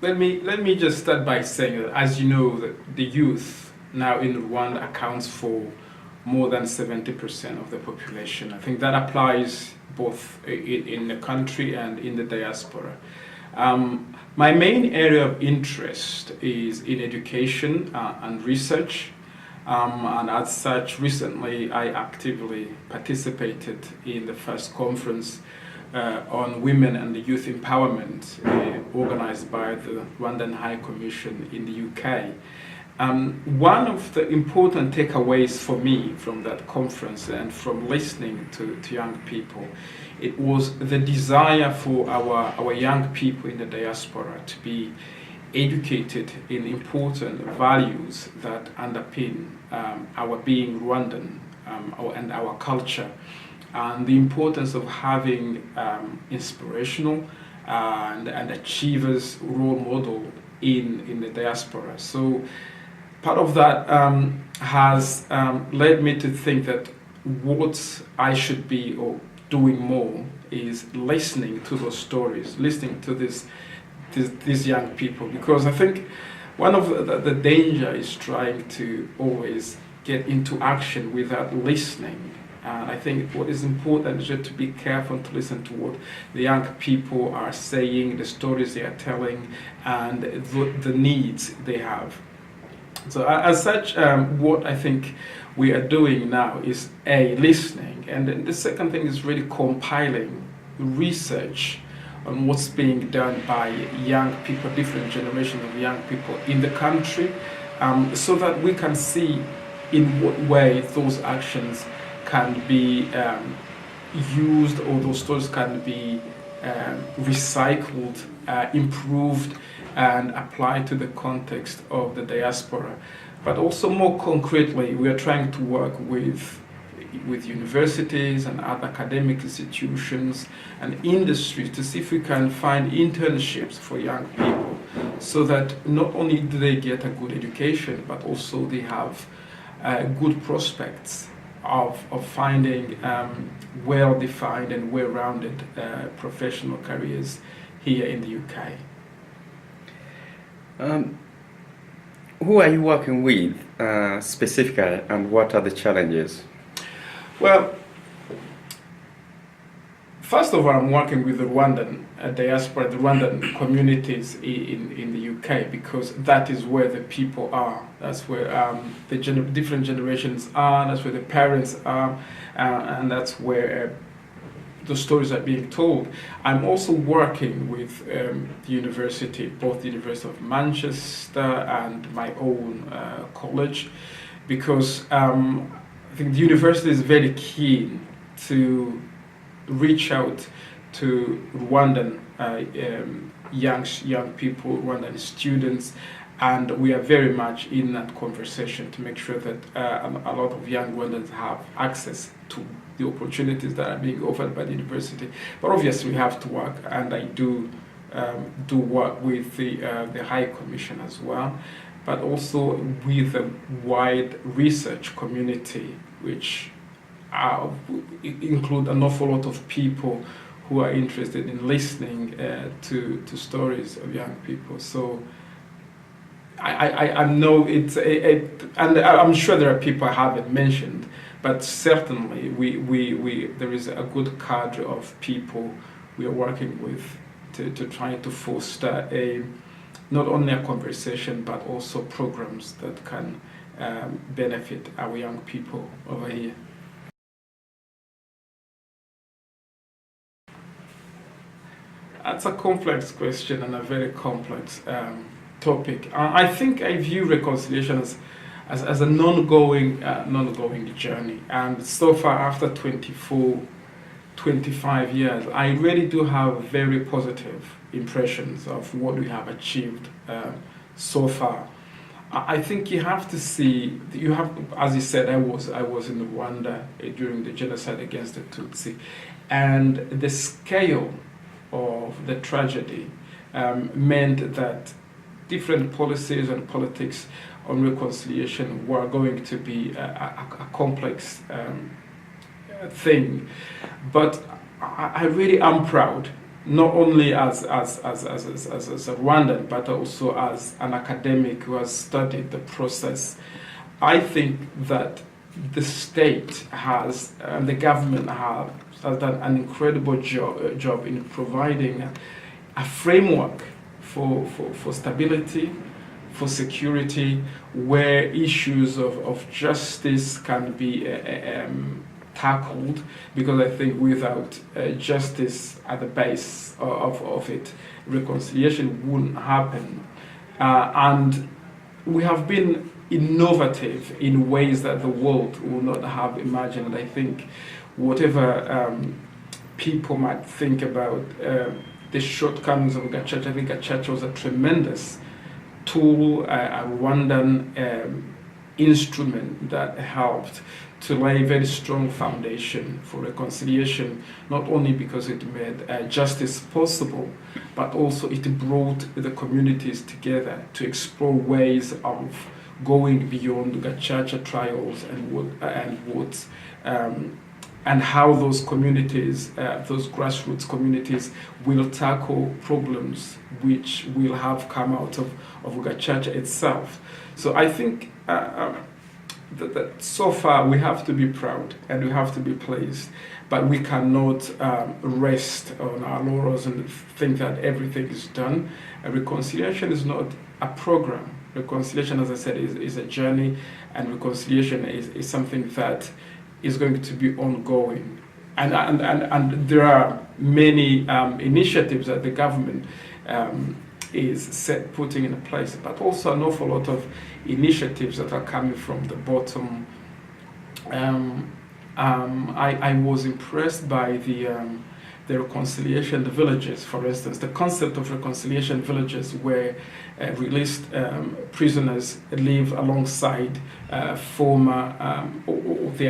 let me just start by saying that, as you know, the youth now in Rwanda accounts for more than 70% of the population. I think that applies both in the country and in the diaspora. My main area of interest is in education and research. And as such, recently I actively participated in the first conference on women and the youth empowerment organized by the Rwandan High Commission in the UK. One of the important takeaways for me from that conference and from listening to young people, it was the desire for our young people in the diaspora to be educated in important values that underpin our being Rwandan and our culture, and the importance of having inspirational and achievers role model in the diaspora. So part of that has led me to think that what I should be or doing more is listening to those stories, listening to these young people, because I think one of the danger is trying to always get into action without listening. And I think what is important is just to be careful to listen to what the young people are saying, the stories they are telling, and the needs they have. So as such, what I think we are doing now is listening, and then the second thing is really compiling research on what's being done by young people, different generations of young people in the country, so that we can see in what way those actions can be used, or those stories can be recycled, improved, and applied to the context of the diaspora. But also more concretely, we are trying to work with universities and other academic institutions and industries to see if we can find internships for young people, so that not only do they get a good education, but also they have good prospects of finding well-defined and well-rounded professional careers here in the UK. Who are you working with specifically, and what are the challenges? Well, first of all, I'm working with the Rwandan diaspora, the Rwandan communities in the UK, because that is where the people are. That's where the different generations are, that's where the parents are, and that's where the stories are being told. I'm also working with the university, both the University of Manchester and my own college, because I think the university is very keen to reach out to Rwandan young people, Rwandan students, and we are very much in that conversation to make sure that a lot of young Rwandans have access to the opportunities that are being offered by the university. But obviously we have to work, and I do work with the High Commission as well, but also with the wide research community, which include an awful lot of people who are interested in listening to stories of young people. So I know it's and I'm sure there are people I haven't mentioned, but certainly there is a good cadre of people we are working with to try to foster not only a conversation but also programs that can benefit our young people over here. That's a complex question and a very complex topic. I think I view reconciliation as an ongoing journey. And so far, after 25 years, I really do have very positive impressions of what we have achieved so far. I think you have to see, as you said, I was in Rwanda during the genocide against the Tutsi, and the scale of the tragedy meant that different policies and politics on reconciliation were going to be a complex thing. But I really am proud not only as a Rwandan, but also as an academic who has studied the process. I think that the state has, and the government has done an incredible job in providing a framework for stability, for security, where issues of justice can be tackled, because I think without justice at the base of it, reconciliation wouldn't happen. And we have been innovative in ways that the world would not have imagined. I think whatever people might think about the shortcomings of Gacaca, I think Gacaca was a tremendous tool, a Rwandan instrument that helped to lay a very strong foundation for reconciliation, not only because it made justice possible, but also it brought the communities together to explore ways of going beyond Gacaca trials and how those communities, those grassroots communities, will tackle problems which will have come out of Gacaca itself. So I think that so far we have to be proud and we have to be pleased, but we cannot rest on our laurels and think that everything is done. Reconciliation is not a program. Reconciliation, as I said, is a journey, and reconciliation is something that is going to be ongoing. And there are many initiatives that the government is putting in place, but also an awful lot of initiatives that are coming from the bottom. I was impressed by the reconciliation villages, for instance. The concept of reconciliation villages, where released prisoners live alongside their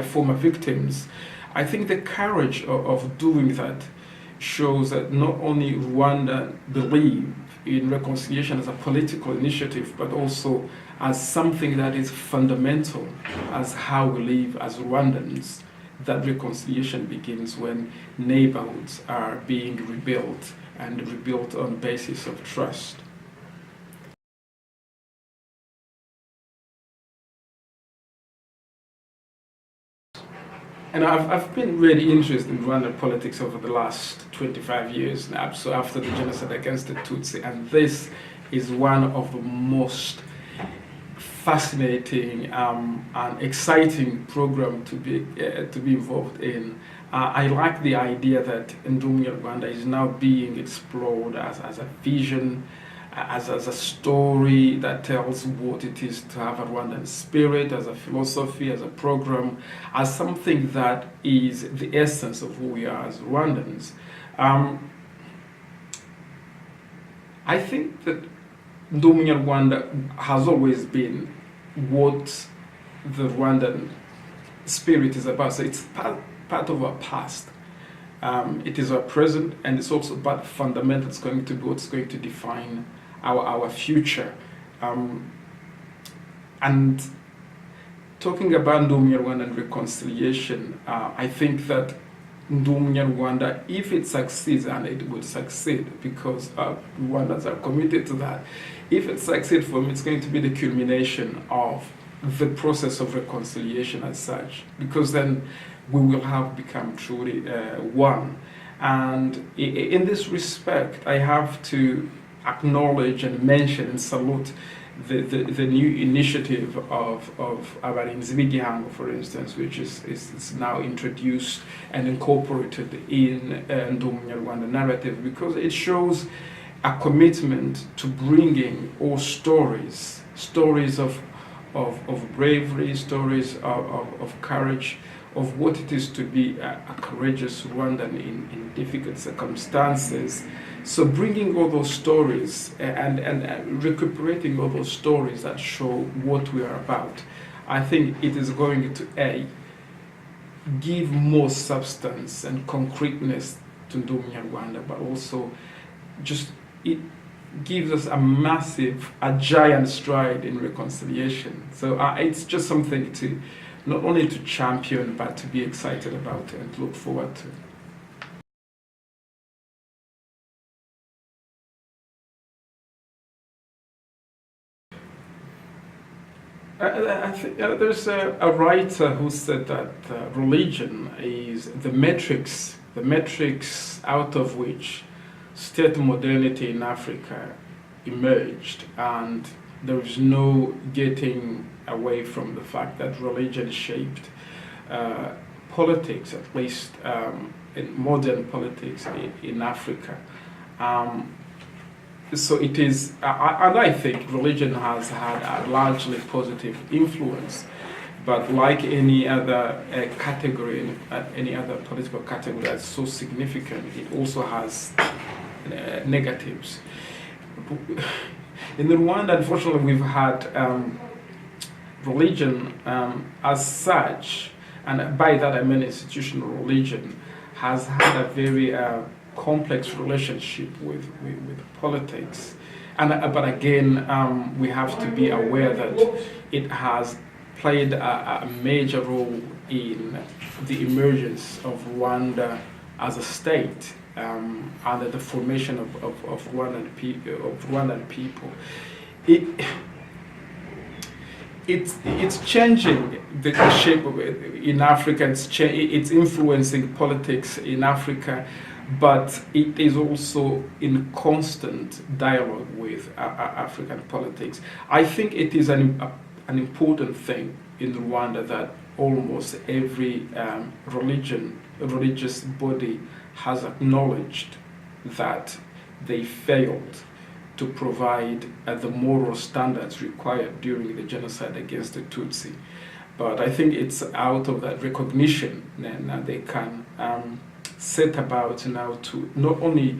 former victims. I think the courage of doing that shows that not only Rwanda believe in reconciliation as a political initiative, but also as something that is fundamental as how we live as Rwandans. That reconciliation begins when neighborhoods are being rebuilt, and rebuilt on basis of trust. And I've been really interested in Rwandan politics over the last 25 years now, so after the genocide against the Tutsi, and this is one of the most fascinating and exciting program to be involved in. I like the idea that Ndumya Rwanda is now being explored as a vision, as a story that tells what it is to have a Rwandan spirit, as a philosophy, as a program, as something that is the essence of who we are as Rwandans. I think that Ndumya Rwanda has always been what the Rwandan spirit is about. So it's part of our past. It is our present, and it's also but fundamental. It's going to be what's going to define our future. And talking about Ndumya Rwanda and reconciliation, I think that Ndumya Rwanda, if it succeeds, and it will succeed because Rwandans are committed to that, if it succeeds for me, it's going to be the culmination of the process of reconciliation as such, because then we will have become truly one. And in this respect, I have to acknowledge and mention and salute the new initiative of Abarinzi b'Igihango, for instance, which is now introduced and incorporated in Ndumya Rwanda narrative, because it shows a commitment to bringing all stories of bravery, stories of courage, of what it is to be a courageous Rwandan in difficult circumstances. So bringing all those stories and recuperating all those stories that show what we are about, I think it is going to give more substance and concreteness to Ndumya Rwanda, but also just it gives us a giant stride in reconciliation. So it's just something to not only to champion, but to be excited about and look forward to. I think there's a writer who said that religion is the metrics out of which state modernity in Africa emerged, and there is no getting away from the fact that religion shaped politics, at least in modern politics in Africa. So it is, and I think religion has had a largely positive influence, but like any other category, any other political category that's so significant, it also has negatives. In Rwanda, unfortunately, we've had religion as such, and by that I mean institutional religion, has had a very complex relationship with politics. But again, we have to be aware that it has played a major role in the emergence of Rwanda as a state, and the formation of Rwandan people. It's changing the shape of it in Africa. It's influencing politics in Africa, but it is also in constant dialogue with African politics. I think it is an important thing in Rwanda that almost every religious body has acknowledged that they failed to provide the moral standards required during the genocide against the Tutsi. But I think it's out of that recognition that they can set about now to not only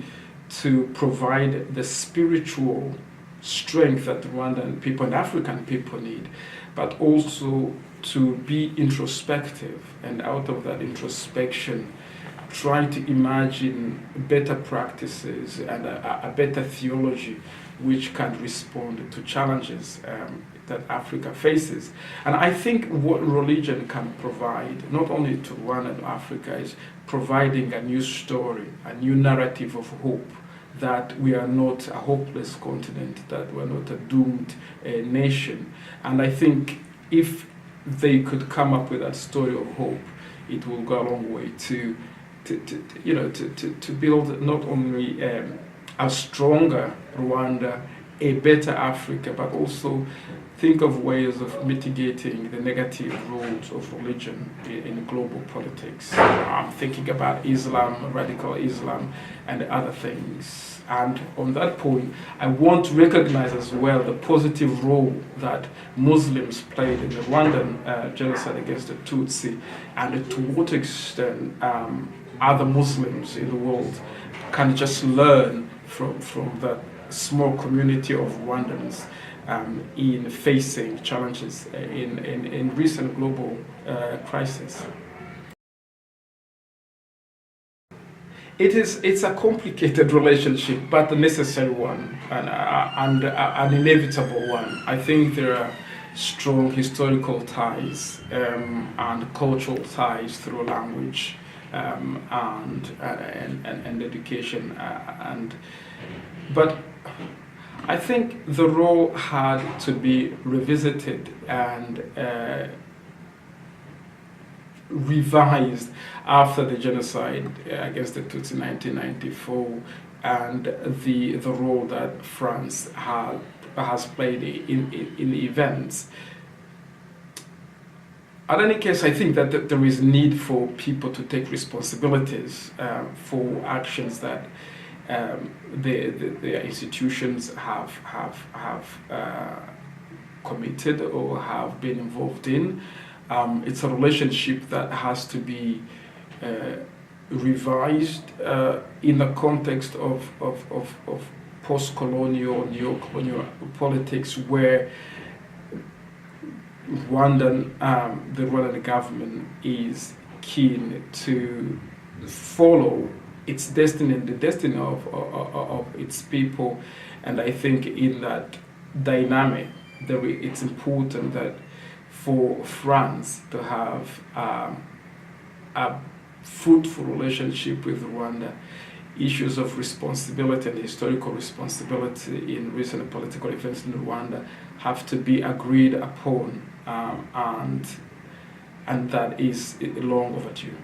to provide the spiritual strength that Rwandan people and African people need, but also to be introspective, and out of that introspection try to imagine better practices and a better theology which can respond to challenges that Africa faces. And I think what religion can provide, not only to Rwanda and Africa, is providing a new story, a new narrative of hope, that we are not a hopeless continent, that we're not a doomed nation. And I think if they could come up with that story of hope, it will go a long way to build not only a stronger Rwanda, a better Africa, but also think of ways of mitigating the negative roles of religion in global politics. I'm thinking about Islam, radical Islam, and other things. And on that point, I want to recognize as well the positive role that Muslims played in the Rwandan genocide against the Tutsi, and to what extent other Muslims in the world can just learn from that small community of Rwandans in facing challenges in recent global crisis. It's a complicated relationship, but a necessary one, and an inevitable one. I think there are strong historical ties and cultural ties through language and education, but I think the role had to be revisited and revised after the genocide against the Tutsi in 1994, and the role that France has played in the events. In any case, I think that there is need for people to take responsibilities for actions that the institutions have committed or have been involved in. It's a relationship that has to be revised in the context of post-colonial, neo-colonial politics, where the Rwandan government is keen to follow its destiny and the destiny of its people. And I think in that dynamic, it's important that for France to have a fruitful relationship with Rwanda, issues of responsibility and historical responsibility in recent political events in Rwanda have to be agreed upon, and that is long overdue.